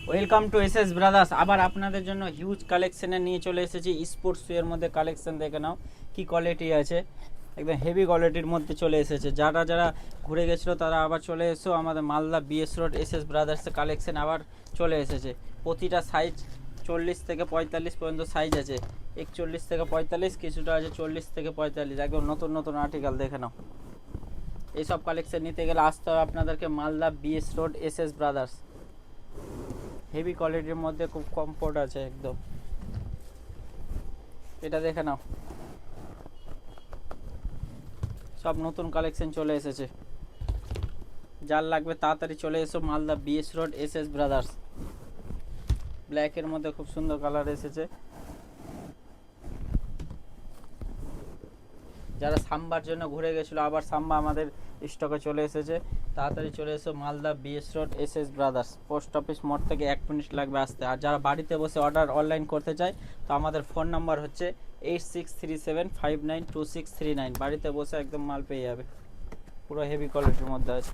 Welcome to SS brothers. আবার আপনাদের জন্য হিউজ কালেকশনে নিয়ে চলে এসেছি। স্পোর্টস শুয়ের মধ্যে কালেকশন দেখে নাও কি কোয়ালিটি আছে, একদম হেভি কোয়ালিটির মধ্যে চলে এসেছে। যারা যারা ঘুরে গেছিলো তারা আবার চলে এসো। আমাদের মালদা বিএস রোড এসএস ব্রাদার্সের কালেকশন আবার চলে এসেছে। প্রতিটা সাইজ 40 থেকে 45 পর্যন্ত সাইজ আছে। 41 থেকে 45, কিছুটা আছে 40 থেকে 45। একদম নতুন নতুন আর্টিকেল দেখে নাও। এইসব কালেকশন নিতে গেলে আসতে হবে আপনাদেরকে Malda BS road SS brothers. Heavy কোয়ালিটির মধ্যে খুব কমফোর্ট আছে একদম। এটা দেখে নাও, সব নতুন কালেকশন চলে এসেছে। যার লাগবে তাড়াতাড়ি চলে এসো Malda BS road SS brothers. ব্ল্যাকের মধ্যে খুব সুন্দর কালার এসেছে। যারা সাম্বার জন্য ঘুরে গেছিলো আবার সাম্বা আমাদের স্টকে চলে এসেছে। তাড়াতাড়ি চলে এসো Malda BS road SS brothers. Post office মোড় থেকে 1 মিনিট লাগবে আসতে। আর যারা বাড়িতে বসে অর্ডার অনলাইন করতে চায় তো আমাদের ফোন নাম্বার হচ্ছে 8637592639। বাড়িতে বসে একদম মাল পেয়ে যাবে, পুরো হেভি কোয়ালিটির মধ্যে আছে।